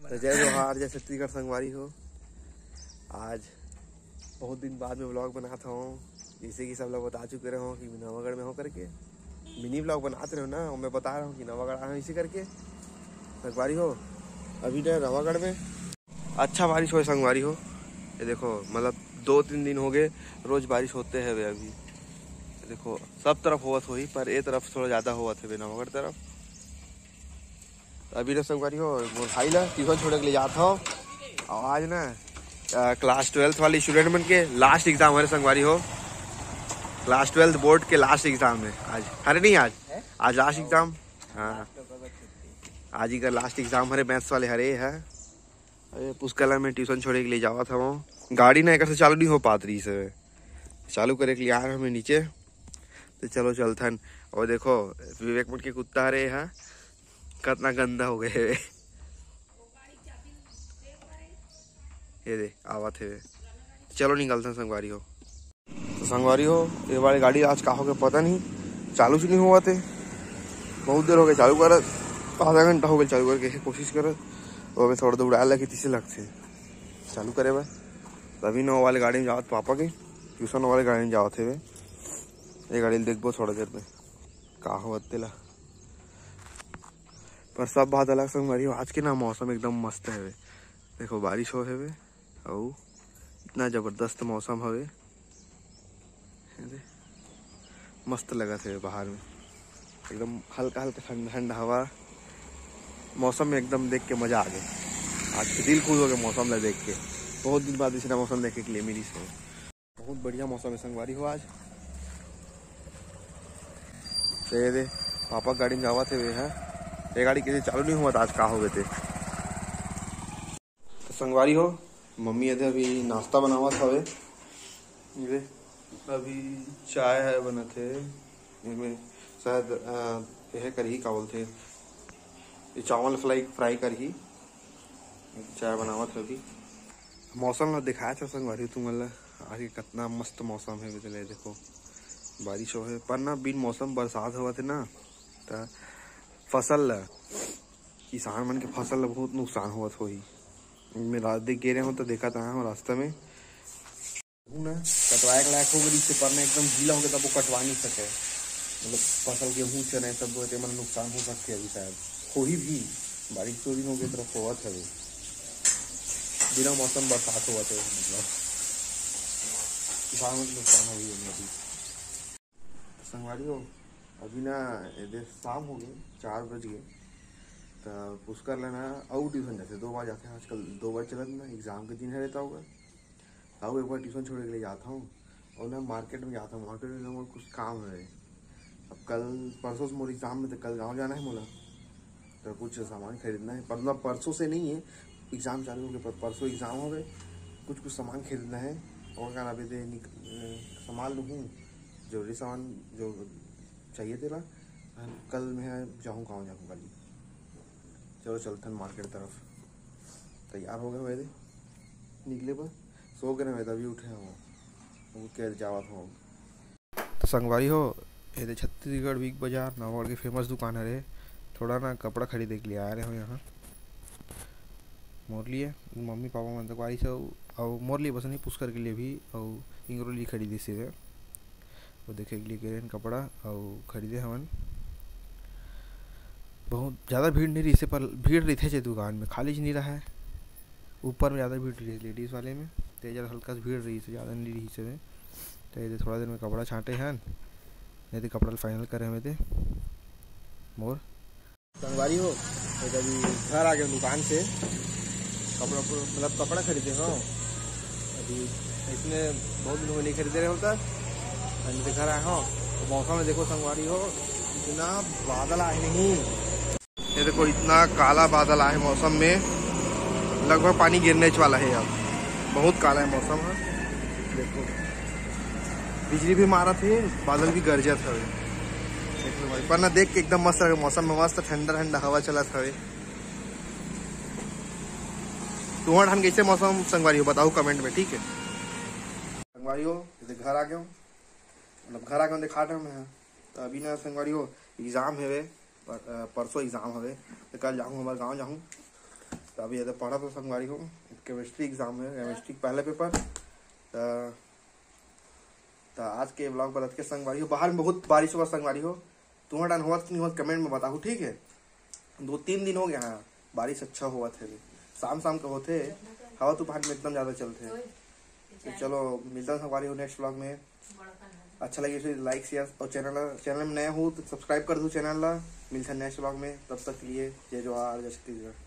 जय जोहार, जय छत्तीसगढ़ संगवारी हो। आज बहुत दिन बाद में व्लॉग बनाता हूँ। जैसे कि सब लोग बता चुके रहे हो कि नवागढ़ में हो करके मिनी व्लॉग बनाते रहो ना, और मैं बता रहा हूँ कि नवागढ़ आया हूँ इसी करके संगवारी हो। अभी ना नवागढ़ में अच्छा बारिश हो संगवारी हो। ये देखो मतलब 2-3 दिन हो गए रोज बारिश होते हैं वे। अभी देखो सब तरफ होवत होही, पर ये तरफ थोड़ा ज़्यादा होवत है नवागढ़ तरफ। अभी ना संगवारी हो भाई ला ट्यूशन छोड़े के लिए जाता हूँ। और आज ना क्लास 12th वाले स्टूडेंट बन के लास्ट एग्जाम हमारे संगवारी हो। क्लास 12th बोर्ड के लास्ट एग्जाम है आज। अरे नहीं आज लास्ट एग्जाम। हाँ आज ही का लास्ट एग्जाम हरे मैथ्स वाले हरे है। अरे पुष्कला में ट्यूशन छोड़े के लिए जावा था वो। गाड़ी ना एक से चालू नहीं हो पाती रही से, चालू करे के लिए आ रहे हमें नीचे। तो चलो चलथन। और देखो विवेक मठ के कुत्ता हरे है कितना गंदा हो गए। ये दे आवत है। चलो निकलते संगवारी हो। तो संगवारी हो ये वाली गाड़ी आज का हो गया पता नहीं, चालू से नहीं हुआ थे। बहुत देर हो गए चालू कर, आधा घंटा हो गया चालू करके कोशिश कर। और थोड़ा देर उड़ा लगे तीसरे लगते चालू करे भाई। तभी ना वाले गाड़ी में जावत पापा के ट्यूशन वाले गाड़ी में जावत है। ये गाड़ी देखबो थोड़ा देर में का हो तेला। पर सब बात अलग संगवारी हो। आज के ना मौसम एकदम मस्त है। देखो बारिश हो है और इतना जबरदस्त मौसम हवे, मस्त लगा थे बाहर में। एकदम हल्का हल्का ठंडा ठंडा हवा, मौसम में एकदम देख के मजा आ गया। आज दिल खुश हो गया मौसम ला देख के। बहुत दिन बाद इतना मौसम देखने के लिए मिली से। बहुत बढ़िया मौसम है संगवारी हो आज। दे पापा गाड़ी में जावा थे वे है। ये गाड़ी किसी चालू नहीं हुआ था आज का हो गए थे। तो संगवारी हो मम्मी अधे अभी नाश्ता बनावा था वे। अभी चाय है बना थे इनमें शायद यह कर ही का बोलते ये चावल फ्राई कर ही चाय बनावा था। अभी मौसम ला दिखाया था संगवारी तुम आज कितना मस्त मौसम है। बदले देखो बारिश हो है पर ना बिन मौसम बरसात हुआ थे ना, तो फसल किसान मन के फसल ला बहुत नुकसान हुआ हो ही। मैं रात देख गे रहे हूँ तो देखा था रास्ते में ना कटवाए के लायक हो गई से, पर ना एकदम गीला हो गया तब वो कटवा नहीं सके। मतलब फसल गेहूँ चने सब मतलब नुकसान हो सकते अभी शायद हो ही भी। बारिश 2 दिन हो गए तरफ हुआ था बिना मौसम बरसात हुआ था, मतलब किसान में नुकसान हो गई अभी। संगवारी हो अभी ना शाम हो गए 4 बज गए। तो पुष्कर लेना और ट्यूशन जाते 2 बार जाते हैं आजकल। 2 बार चलत ना एग्जाम के दिन है रहता होगा ताऊ एक बार ट्यूशन छोड़ने के लिए जाता हूँ। और ना मार्केट में जाता हूँ। मार्केट में मोर कुछ काम है। अब कल परसों से मोर एग्जाम में, तो कल गाँव जाना है मोला। तो कुछ सामान खरीदना है, मतलब परसों से नहीं है एग्ज़ाम चालू हो गए, पर परसों एग्ज़ाम हो गए। कुछ सामान खरीदना है और क्या नाम है सामान लूँ जरूरी सामान जो चाहिए तेरा। कल मैं जाऊँ गाँव जाऊँ कल। चलो चलते हैं मार्केट तरफ। तैयार हो गए हुए निकले पर सो गए मैं तभी उठे वो क्या जावा था। तो संगवारी हो ये छत्तीसगढ़ बिग बाजार नवागढ़ की फेमस दुकान है। थोड़ा ना कपड़ा खरीदने के लिए आ रहे हो यहाँ मोर लिए। मम्मी पापा मन तक वारी से और मोर लिए बस नहीं पुष्कर के लिए भी और इंगरो लिए खरीदी से वो देखे के लिए गए कपड़ा और खरीदे हमन। बहुत ज़्यादा भीड़ नहीं रही से, पर भीड़ रही थे दुकान में खाली नहीं रहा है। ऊपर में ज़्यादा भीड़ रही लेडीज़ वाले में, तो ज़्यादा हल्का से भीड़ रही से ज़्यादा नहीं रही से। तो ये थोड़ा देर में कपड़ा छाटे हैं नहीं तो कपड़ा फाइनल करे हमें थे मोर। संगवारी हो तो अभी घर आ गए दुकान से कपड़ा मतलब कपड़ा खरीदे हो। अभी इसमें बहुत दिन नहीं खरीदे रहे होता तो घर आए हो। तो मौसम में देखो संगवारी हो इतना बादल आए नहीं। ये देखो इतना काला बादल आए मौसम में, लगभग पानी गिरने वाला है। अब बहुत काला है मौसम है। देखो बिजली भी मारा थे, बादल भी गरजत है। पर ना देख के एकदम मस्त मौसम में मस्त ठंडा ठंडा हवा चलत है। तुम्हारा हम कैसे मौसम संगवारी हो बताओ कमेंट में, ठीक है संगवारी हो। घर आ गया हूँ, मतलब घर आ गया दिखा रहा हूँ मैं। तो अभी ना संगवारी हो एग्जाम है वे परसों एग्जाम है। तो कल जाऊँ हमारे गाँव जाऊँ तो अभी ये पढ़ा तो संगवारी हो केमिस्ट्री एग्जाम है, केमिस्ट्री पहले पेपर। तो आज के ब्लॉग बदल के संगवारी हो, बाहर में बहुत बारिश हुआ संगवारी हो, तुम्हारा डन हुआ नहीं हुआ कमेंट में बताओ, ठीक है। 2-3 दिन हो गया हाँ बारिश अच्छा हुआ थे, शाम शाम के होते हवा तूफान में एकदम ज्यादा चलते। तो चलो मिलता है संगवारी हो नेक्स्ट ब्लॉग में। अच्छा लगे तो लाइक शेयर और चैनल में नया हो तो सब्सक्राइब कर दो चैनल ला। मिलता है नेक्स्ट ब्लॉग में, तब तक के लिए जय जवाहर जय छत्तीसगढ़।